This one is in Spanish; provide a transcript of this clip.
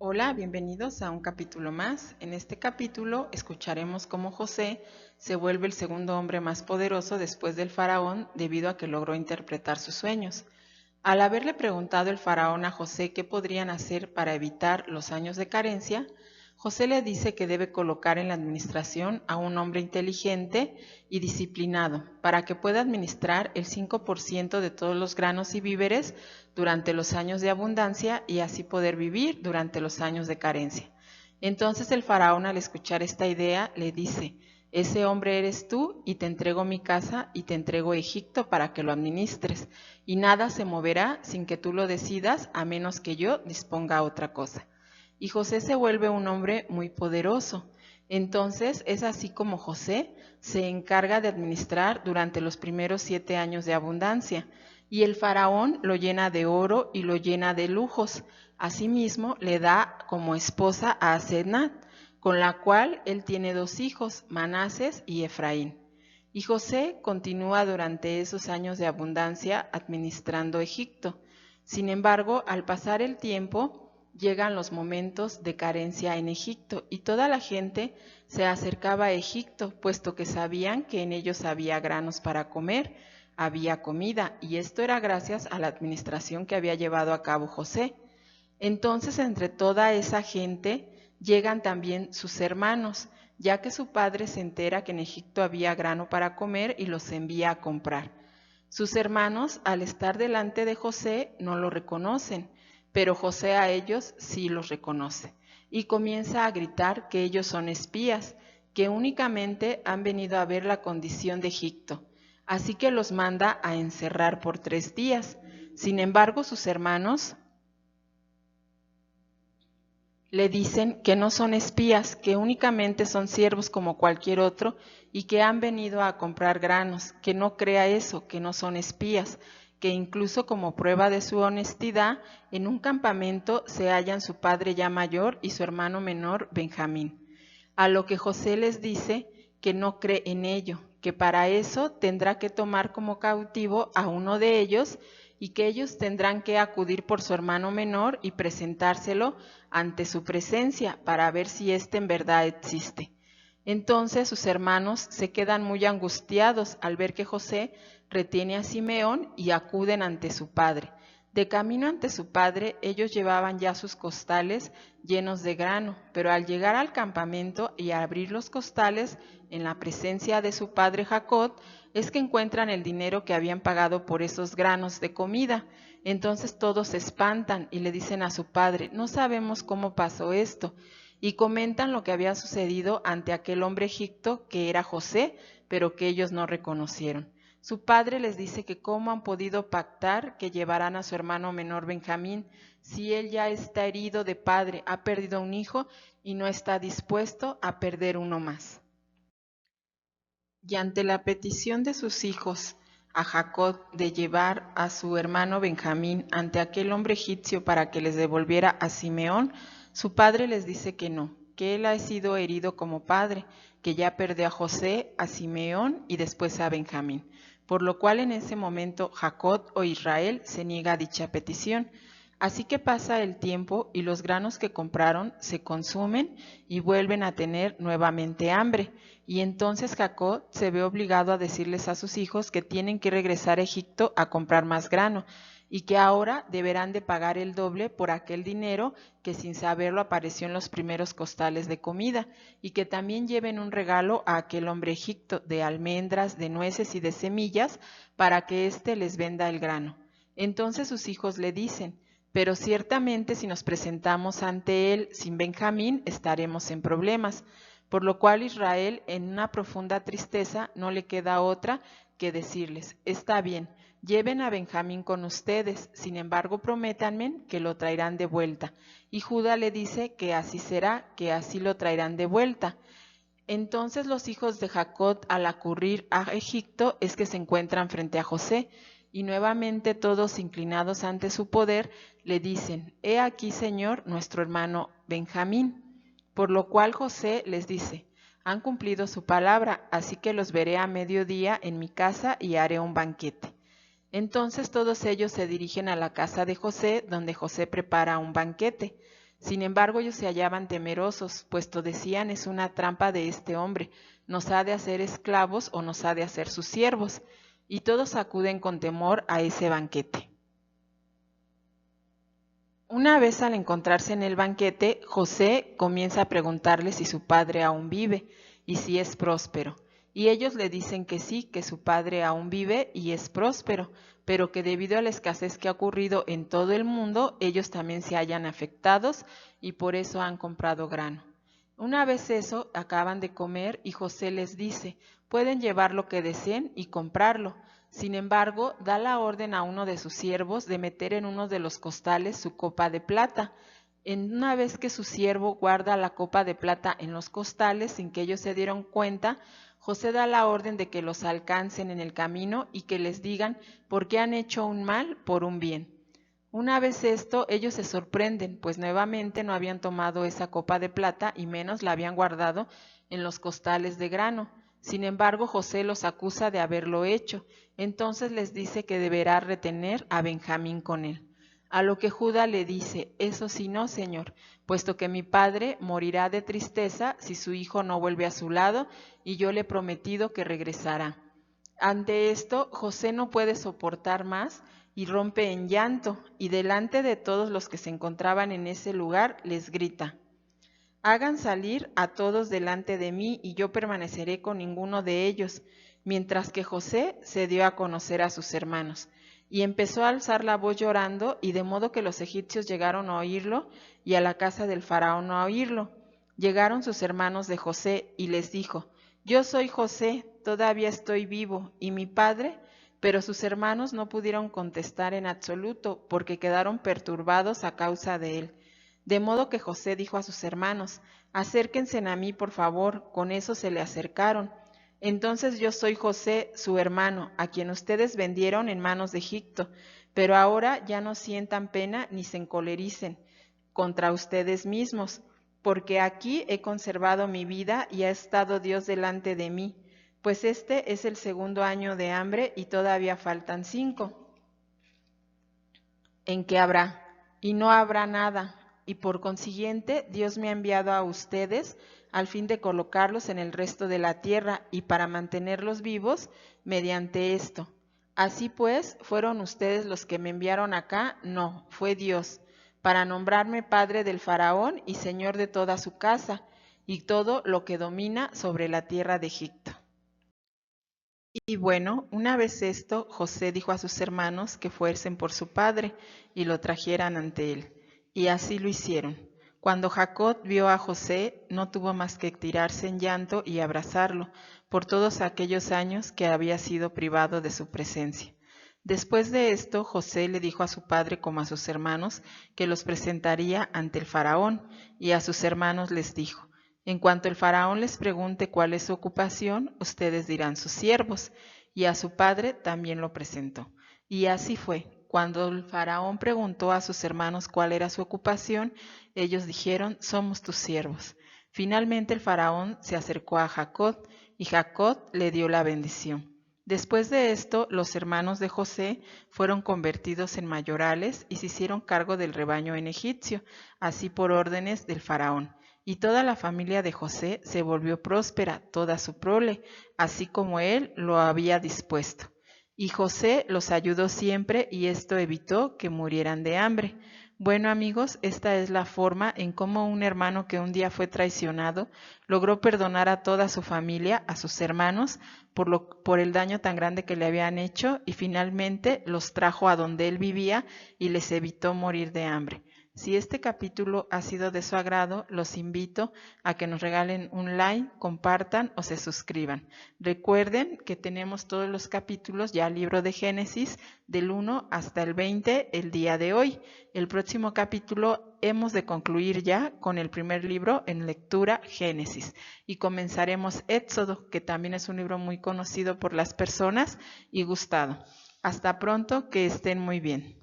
Hola, bienvenidos a un capítulo más. En este capítulo escucharemos cómo José se vuelve el segundo hombre más poderoso después del faraón debido a que logró interpretar sus sueños. Al haberle preguntado el faraón a José qué podrían hacer para evitar los años de carencia, José le dice que debe colocar en la administración a un hombre inteligente y disciplinado para que pueda administrar el 5% de todos los granos y víveres durante los años de abundancia y así poder vivir durante los años de carencia. Entonces el faraón, al escuchar esta idea, le dice: ese hombre eres tú, y te entrego mi casa y te entrego Egipto para que lo administres, y nada se moverá sin que tú lo decidas, a menos que yo disponga otra cosa. Y José se vuelve un hombre muy poderoso. Entonces es así como José se encarga de administrar durante los primeros 7 años de abundancia, y el faraón lo llena de oro y lo llena de lujos. Asimismo le da como esposa a Asenat, con la cual él tiene 2 hijos, Manases y Efraín. Y José continúa durante esos años de abundancia administrando Egipto. Sin embargo, al pasar el tiempo, llegan los momentos de carencia en Egipto y toda la gente se acercaba a Egipto, puesto que sabían que en ellos había granos para comer, había comida, y esto era gracias a la administración que había llevado a cabo José. Entonces, entre toda esa gente llegan también sus hermanos, ya que su padre se entera que en Egipto había grano para comer y los envía a comprar. Sus hermanos, al estar delante de José, no lo reconocen, pero José a ellos sí los reconoce y comienza a gritar que ellos son espías, que únicamente han venido a ver la condición de Egipto. Así que los manda a encerrar por 3 días. Sin embargo, sus hermanos le dicen que no son espías, que únicamente son siervos como cualquier otro y que han venido a comprar granos, que no crea eso, que no son espías, que incluso como prueba de su honestidad, en un campamento se hallan su padre ya mayor y su hermano menor Benjamín. A lo que José les dice que no cree en ello, que para eso tendrá que tomar como cautivo a uno de ellos y que ellos tendrán que acudir por su hermano menor y presentárselo ante su presencia para ver si éste en verdad existe. Entonces sus hermanos se quedan muy angustiados al ver que José retiene a Simeón y acuden ante su padre. De camino ante su padre, ellos llevaban ya sus costales llenos de grano, pero al llegar al campamento y a abrir los costales en la presencia de su padre Jacob, es que encuentran el dinero que habían pagado por esos granos de comida. Entonces todos se espantan y le dicen a su padre: no sabemos cómo pasó esto, y comentan lo que había sucedido ante aquel hombre egipto que era José, pero que ellos no reconocieron. Su padre les dice que cómo han podido pactar que llevarán a su hermano menor Benjamín, si él ya está herido de padre, ha perdido un hijo y no está dispuesto a perder uno más. Y ante la petición de sus hijos a Jacob de llevar a su hermano Benjamín ante aquel hombre egipcio para que les devolviera a Simeón, su padre les dice que no, que él ha sido herido como padre, que ya perdió a José, a Simeón y después a Benjamín, por lo cual en ese momento Jacob o Israel se niega a dicha petición. Así que pasa el tiempo y los granos que compraron se consumen y vuelven a tener nuevamente hambre. Y entonces Jacob se ve obligado a decirles a sus hijos que tienen que regresar a Egipto a comprar más grano y que ahora deberán de pagar el doble por aquel dinero que sin saberlo apareció en los primeros costales de comida, y que también lleven un regalo a aquel hombre egipto de almendras, de nueces y de semillas para que éste les venda el grano. Entonces sus hijos le dicen: pero ciertamente si nos presentamos ante él sin Benjamín estaremos en problemas. Por lo cual Israel, en una profunda tristeza, no le queda otra que decirles: está bien, lleven a Benjamín con ustedes, sin embargo prométanme que lo traerán de vuelta. Y Judá le dice que así será, que así lo traerán de vuelta. Entonces los hijos de Jacob, al acudir a Egipto, es que se encuentran frente a José, y nuevamente todos inclinados ante su poder, le dicen: he aquí, Señor, nuestro hermano Benjamín. Por lo cual José les dice: han cumplido su palabra, así que los veré a mediodía en mi casa y haré un banquete. Entonces todos ellos se dirigen a la casa de José, donde José prepara un banquete. Sin embargo, ellos se hallaban temerosos, puesto decían: es una trampa de este hombre, nos ha de hacer esclavos o nos ha de hacer sus siervos. Y todos acuden con temor a ese banquete. Una vez al encontrarse en el banquete, José comienza a preguntarle si su padre aún vive y si es próspero. Y ellos le dicen que sí, que su padre aún vive y es próspero, pero que debido a la escasez que ha ocurrido en todo el mundo, ellos también se hallan afectados y por eso han comprado grano. Una vez eso, acaban de comer y José les dice: pueden llevar lo que deseen y comprarlo. Sin embargo, da la orden a uno de sus siervos de meter en uno de los costales su copa de plata. Una vez que su siervo guarda la copa de plata en los costales sin que ellos se dieron cuenta, José da la orden de que los alcancen en el camino y que les digan por qué han hecho un mal por un bien. Una vez esto, ellos se sorprenden, pues nuevamente no habían tomado esa copa de plata y menos la habían guardado en los costales de grano. Sin embargo, José los acusa de haberlo hecho. Entonces les dice que deberá retener a Benjamín con él. A lo que Judá le dice: eso sí no, señor, puesto que mi padre morirá de tristeza si su hijo no vuelve a su lado, y yo le he prometido que regresará. Ante esto, José no puede soportar más y rompe en llanto, y delante de todos los que se encontraban en ese lugar les grita: hagan salir a todos delante de mí, y yo permaneceré con ninguno de ellos. Mientras que José se dio a conocer a sus hermanos, y empezó a alzar la voz llorando, y de modo que los egipcios llegaron a oírlo, y a la casa del faraón a oírlo. Llegaron sus hermanos de José, y les dijo: yo soy José, todavía estoy vivo, ¿y mi padre? Pero sus hermanos no pudieron contestar en absoluto, porque quedaron perturbados a causa de él. De modo que José dijo a sus hermanos: acérquense a mí, por favor. Con eso se le acercaron. Entonces: yo soy José, su hermano, a quien ustedes vendieron en manos de Egipto, pero ahora ya no sientan pena ni se encolericen contra ustedes mismos, porque aquí he conservado mi vida y ha estado Dios delante de mí, pues este es el segundo año de hambre y todavía faltan 5. ¿En qué habrá? Y no habrá nada, y por consiguiente Dios me ha enviado a ustedes al fin de colocarlos en el resto de la tierra y para mantenerlos vivos mediante esto. Así pues, ¿fueron ustedes los que me enviaron acá? No, fue Dios, para nombrarme padre del faraón y señor de toda su casa y todo lo que domina sobre la tierra de Egipto. Y bueno, una vez esto, José dijo a sus hermanos que fuesen por su padre y lo trajeran ante él. Y así lo hicieron. Cuando Jacob vio a José, no tuvo más que tirarse en llanto y abrazarlo por todos aquellos años que había sido privado de su presencia. Después de esto, José le dijo a su padre como a sus hermanos que los presentaría ante el faraón, y a sus hermanos les dijo: en cuanto el faraón les pregunte cuál es su ocupación, ustedes dirán: sus siervos. Y a su padre también lo presentó. Y así fue. Cuando el faraón preguntó a sus hermanos cuál era su ocupación, ellos dijeron: somos tus siervos. Finalmente el faraón se acercó a Jacob, y Jacob le dio la bendición. Después de esto, los hermanos de José fueron convertidos en mayorales y se hicieron cargo del rebaño en egipcio, así por órdenes del faraón. Y toda la familia de José se volvió próspera, toda su prole, así como él lo había dispuesto. Y José los ayudó siempre, y esto evitó que murieran de hambre. Bueno, amigos, esta es la forma en cómo un hermano que un día fue traicionado logró perdonar a toda su familia, a sus hermanos, por el daño tan grande que le habían hecho, y finalmente los trajo a donde él vivía y les evitó morir de hambre. Si este capítulo ha sido de su agrado, los invito a que nos regalen un like, compartan o se suscriban. Recuerden que tenemos todos los capítulos ya al libro de Génesis del 1 hasta el 20 el día de hoy. El próximo capítulo hemos de concluir ya con el primer libro en lectura, Génesis, y comenzaremos Éxodo, que también es un libro muy conocido por las personas y gustado. Hasta pronto, que estén muy bien.